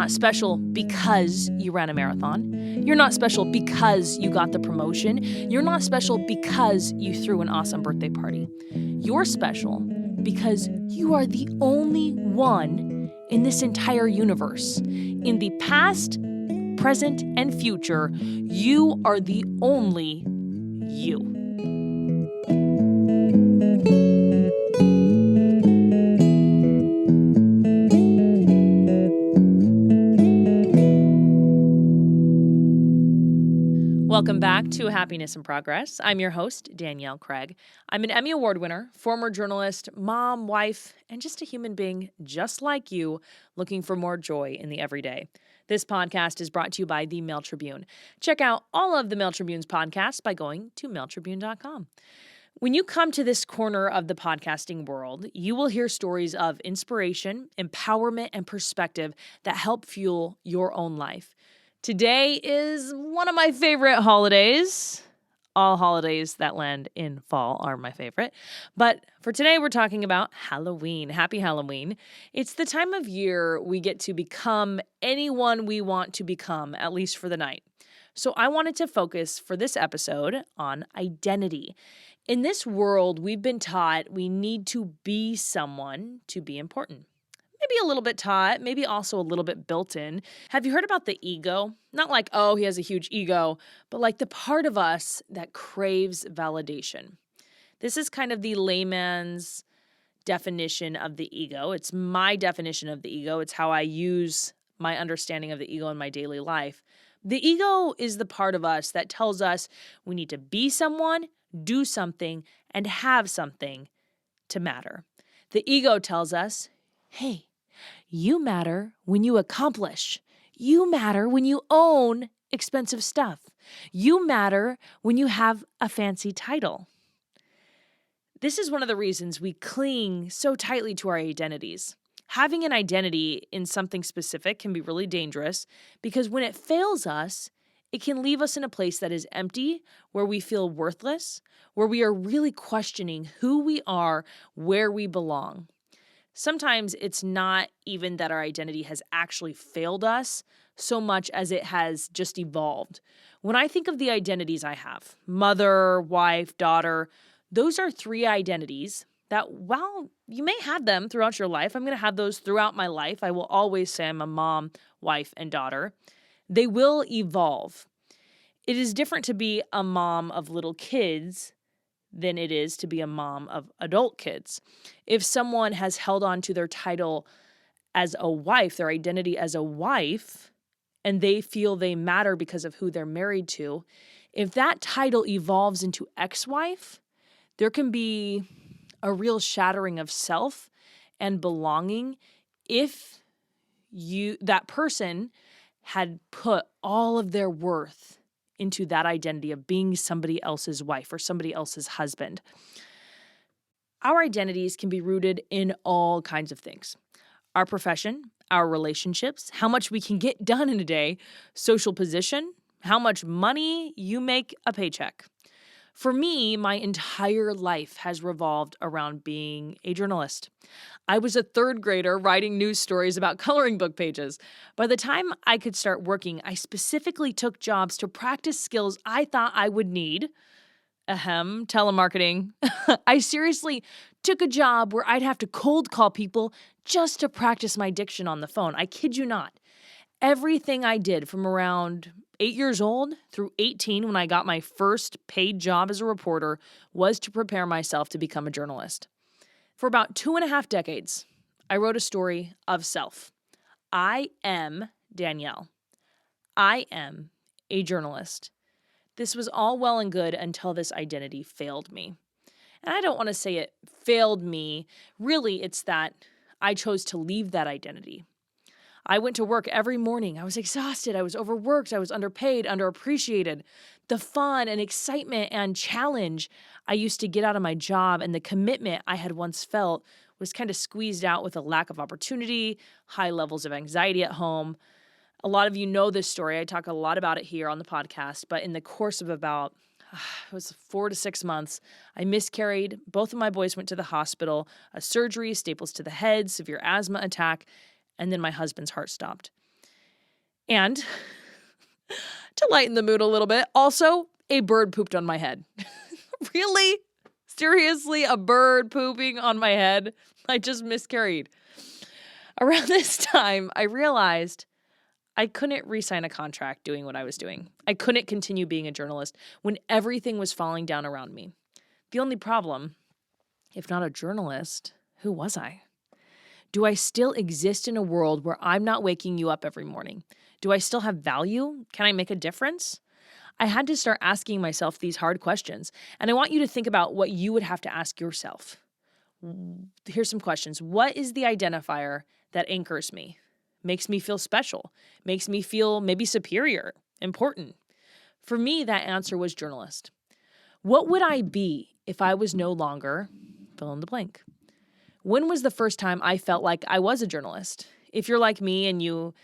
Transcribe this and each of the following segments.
not special because you ran a marathon. You're not special because you got the promotion. You're not special because you threw an awesome birthday party. You're special because you are the only one in this entire universe. In the past, present, and future, you are the only you. Welcome back to Happiness in Progress. I'm your host, Danielle Craig. I'm an Emmy Award winner, former journalist, mom, wife, and just a human being just like you, looking for more joy in the everyday. This podcast is brought to you by the Mail Tribune. Check out all of the Mail Tribune's podcasts by going to mailtribune.com. When you come to this corner of the podcasting world, you will hear stories of inspiration, empowerment, and perspective that help fuel your own life. Today is one of my favorite holidays. All holidays that land in fall are my favorite. But for today, we're talking about Halloween. Happy Halloween. It's the time of year we get to become anyone we want to become, at least for the night. So I wanted to focus for this episode on identity. In this world, we've been taught we need to be someone to be important. Maybe a little bit taught, maybe also a little bit built in. Have you heard about the ego? Not like, oh, he has a huge ego, but like the part of us that craves validation. This is kind of the layman's definition of the ego. It's my definition of the ego. It's how I use my understanding of the ego in my daily life. The ego is the part of us that tells us we need to be someone, do something, and have something to matter. The ego tells us, hey, you matter when you accomplish. You matter when you own expensive stuff. You matter when you have a fancy title. This is one of the reasons we cling so tightly to our identities. Having an identity in something specific can be really dangerous because when it fails us, it can leave us in a place that is empty, where we feel worthless, where we are really questioning who we are, where we belong. Sometimes it's not even that our identity has actually failed us so much as it has just evolved. When I think of the identities I have, mother, wife, daughter, those are three identities that while you may have them throughout your life, I'm going to have those throughout my life. I will always say I'm a mom, wife, and daughter. They will evolve. It is different to be a mom of little kids than it is to be a mom of adult kids. If someone has held on to their title as a wife, their identity as a wife, and they feel they matter because of who they're married to, if that title evolves into ex-wife, there can be a real shattering of self and belonging if that person had put all of their worth into that identity of being somebody else's wife or somebody else's husband. Our identities can be rooted in all kinds of things. Our profession, our relationships, how much we can get done in a day, social position, how much money you make a paycheck. For me, my entire life has revolved around being a journalist. I was a third grader writing news stories about coloring book pages. By the time I could start working, I specifically took jobs to practice skills I thought I would need. Telemarketing. I seriously took a job where I'd have to cold call people just to practice my diction on the phone. I kid you not. Everything I did from around 8 years old through 18 when I got my first paid job as a reporter was to prepare myself to become a journalist. For about 2.5 decades, I wrote a story of self. I am Danielle. I am a journalist. This was all well and good until this identity failed me. And I don't want to say it failed me. Really, it's that I chose to leave that identity. I went to work every morning. I was exhausted. I was overworked. I was underpaid, underappreciated. The fun and excitement and challenge I used to get out of my job and the commitment I had once felt was kind of squeezed out with a lack of opportunity, high levels of anxiety at home. A lot of you know this story. I talk a lot about it here on the podcast, but in the course of about it was 4 to 6 months, I miscarried. Both of my boys went to the hospital, a surgery, staples to the head, severe asthma attack, and then my husband's heart stopped. And to lighten the mood a little bit, also, a bird pooped on my head. Really? Seriously, a bird pooping on my head? I just miscarried. Around this time, I realized I couldn't re-sign a contract doing what I was doing. I couldn't continue being a journalist when everything was falling down around me. The only problem, if not a journalist, who was I? Do I still exist in a world where I'm not waking you up every morning? Do I still have value? Can I make a difference? I had to start asking myself these hard questions, and I want you to think about what you would have to ask yourself. Here's some questions. What is the identifier that anchors me, makes me feel special, makes me feel maybe superior, important? For me, that answer was journalist. What would I be if I was no longer fill in the blank? When was the first time I felt like I was a journalist? If you're like me and you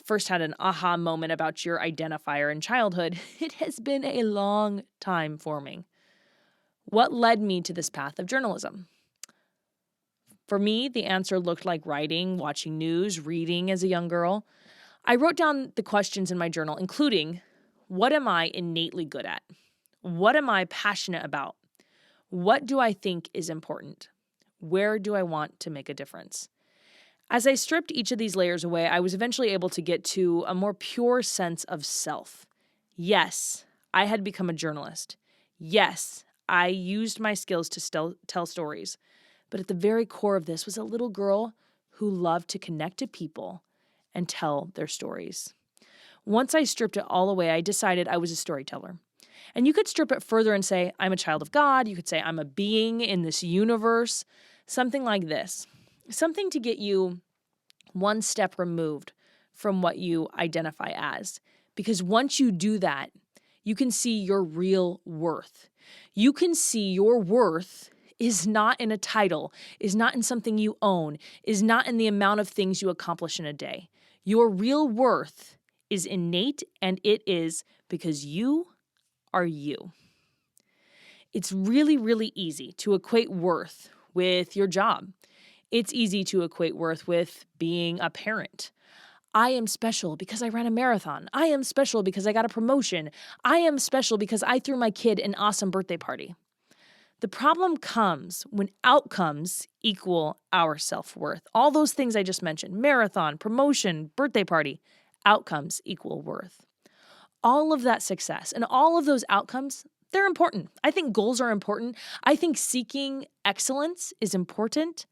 first had an aha moment about your identifier in childhood, it has been a long time forming. What led me to this path of journalism? For me, the answer looked like writing, watching news, reading as a young girl. I wrote down the questions in my journal, including, what am I innately good at? What am I passionate about? What do I think is important? Where do I want to make a difference? As I stripped each of these layers away, I was eventually able to get to a more pure sense of self. Yes, I had become a journalist. Yes, I used my skills to tell stories. But at the very core of this was a little girl who loved to connect to people and tell their stories. Once I stripped it all away, I decided I was a storyteller. And you could strip it further and say, I'm a child of God. You could say, I'm a being in this universe. Something like this. Something to get you one step removed from what you identify as. Because once you do that, you can see your real worth. You can see your worth is not in a title, is not in something you own, is not in the amount of things you accomplish in a day. Your real worth is innate, and it is because you are you. It's really, really easy to equate worth with your job. It's easy to equate worth with being a parent. I am special because I ran a marathon. I am special because I got a promotion. I am special because I threw my kid an awesome birthday party. The problem comes when outcomes equal our self-worth. All those things I just mentioned, marathon, promotion, birthday party, outcomes equal worth. All of that success and all of those outcomes, they're important. I think goals are important. I think seeking excellence is important,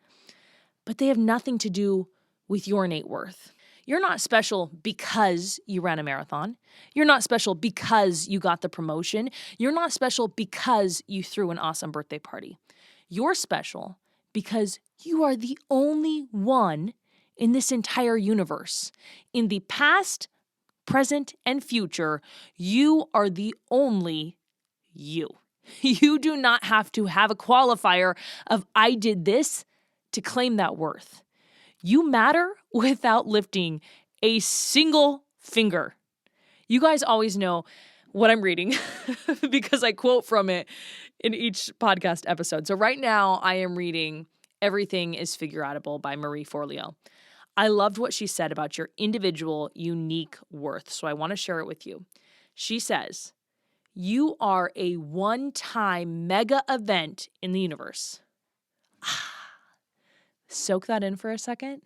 but they have nothing to do with your innate worth. You're not special because you ran a marathon. You're not special because you got the promotion. You're not special because you threw an awesome birthday party. You're special because you are the only one in this entire universe. In the past, present, and future, you are the only you. You do not have to have a qualifier of I did this to claim that worth. You matter without lifting a single finger. You guys always know what I'm reading because I quote from it in each podcast episode. So right now I am reading Everything is Figureoutable by Marie Forleo. I loved what she said about your individual, unique worth, so I want to share it with you. She says, you are a one-time mega event in the universe. Soak that in for a second.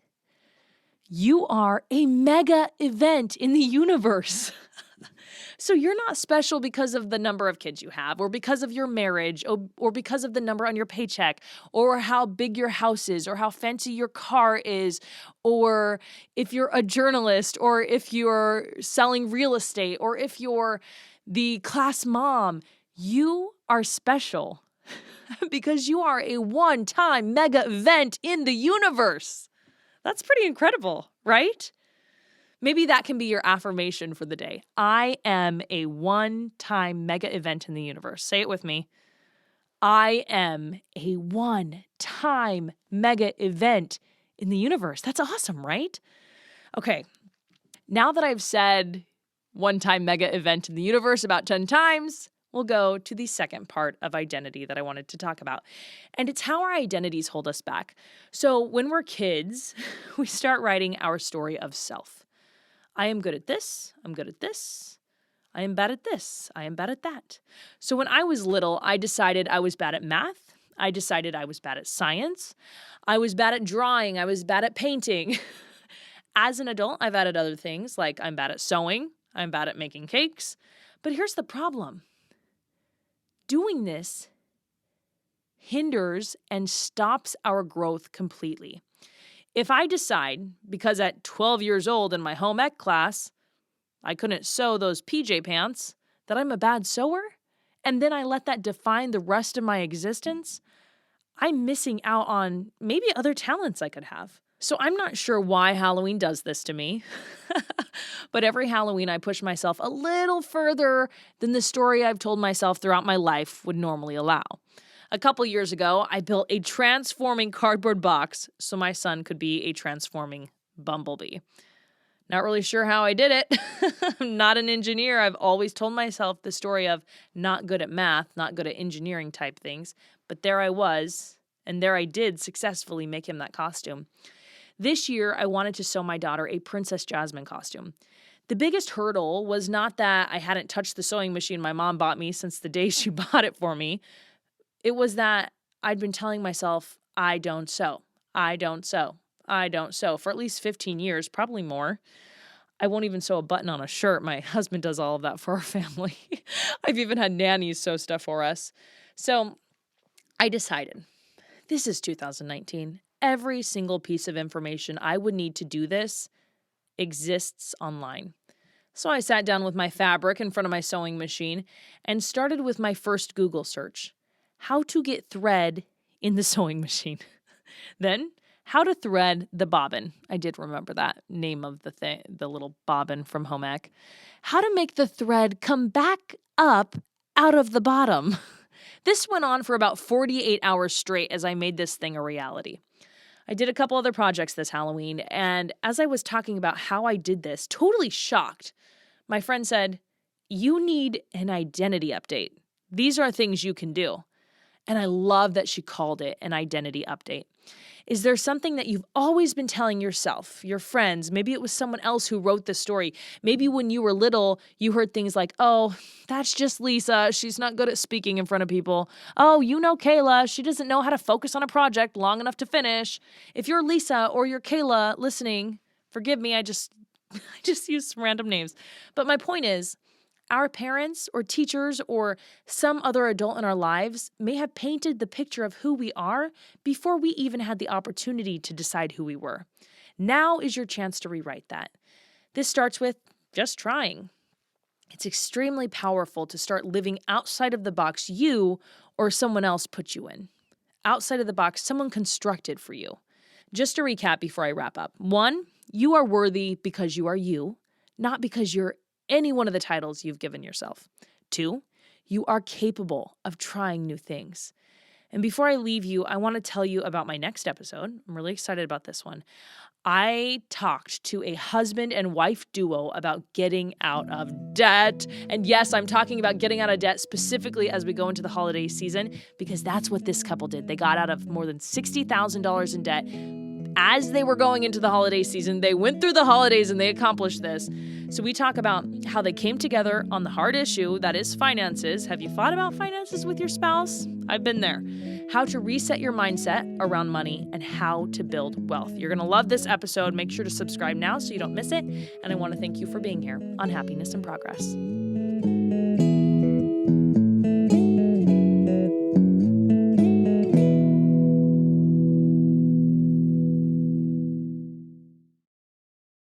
You are a mega event in the universe. So you're not special because of the number of kids you have, or because of your marriage, or because of the number on your paycheck, or how big your house is, or how fancy your car is, or if you're a journalist, or if you're selling real estate, or if you're the class mom. You are special because you are a one-time mega event in the universe. That's pretty incredible, right? Maybe that can be your affirmation for the day. I am a one-time mega event in the universe. Say it with me. I am a one-time mega event in the universe. That's awesome, right? Okay, now that I've said one-time mega event in the universe about 10 times, we'll go to the second part of identity that I wanted to talk about. And it's how our identities hold us back. So when we're kids, we start writing our story of self. I am good at this. I'm good at this. I am bad at this. I am bad at that. So when I was little, I decided I was bad at math. I decided I was bad at science. I was bad at drawing. I was bad at painting. As an adult, I've added other things like I'm bad at sewing. I'm bad at making cakes. But here's the problem. Doing this hinders and stops our growth completely. If I decide, because at 12 years old in my home ec class, I couldn't sew those PJ pants, that I'm a bad sewer, and then I let that define the rest of my existence, I'm missing out on maybe other talents I could have. So I'm not sure why Halloween does this to me, but every Halloween I push myself a little further than the story I've told myself throughout my life would normally allow. A couple years ago, I built a transforming cardboard box so my son could be a transforming bumblebee. Not really sure how I did it. I'm not an engineer. I've always told myself the story of not good at math, not good at engineering type things. But there I was, and there I did successfully make him that costume. This year, I wanted to sew my daughter a Princess Jasmine costume. The biggest hurdle was not that I hadn't touched the sewing machine my mom bought me since the day she bought it for me. It was that I'd been telling myself, I don't sew, I don't sew, I don't sew for at least 15 years, probably more. I won't even sew a button on a shirt. My husband does all of that for our family. I've even had nannies sew stuff for us. So I decided, this is 2019. Every single piece of information I would need to do this exists online. So I sat down with my fabric in front of my sewing machine and started with my first Google search. How to get thread in the sewing machine. Then, how to thread the bobbin. I did remember that name of the little bobbin from home ec. How to make the thread come back up out of the bottom. This went on for about 48 hours straight as I made this thing a reality. I did a couple other projects this Halloween, and as I was talking about how I did this, totally shocked, my friend said, "You need an identity update. These are things you can do." And I love that she called it an identity update. Is there something that you've always been telling yourself, your friends? Maybe it was someone else who wrote the story. Maybe when you were little, you heard things like, oh, that's just Lisa. She's not good at speaking in front of people. Oh, you know Kayla. She doesn't know how to focus on a project long enough to finish. If you're Lisa or you're Kayla listening, forgive me, I just use some random names. But my point is, our parents or teachers or some other adult in our lives may have painted the picture of who we are before we even had the opportunity to decide who we were. Now is your chance to rewrite that. This starts with just trying. It's extremely powerful to start living outside of the box you or someone else put you in. Outside of the box someone constructed for you. Just to recap before I wrap up. 1, you are worthy because you are you, not because you're any one of the titles you've given yourself. 2, you are capable of trying new things. And before I leave you, I want to tell you about my next episode. I'm really excited about this one. I talked to a husband and wife duo about getting out of debt. And yes, I'm talking about getting out of debt specifically as we go into the holiday season, because that's what this couple did. They got out of more than $60,000 in debt as they were going into the holiday season. They went through the holidays and they accomplished this. So we talk about how they came together on the hard issue, that is finances. Have you thought about finances with your spouse? I've been there. How to reset your mindset around money and how to build wealth. You're going to love this episode. Make sure to subscribe now so you don't miss it. And I want to thank you for being here on Happiness in Progress.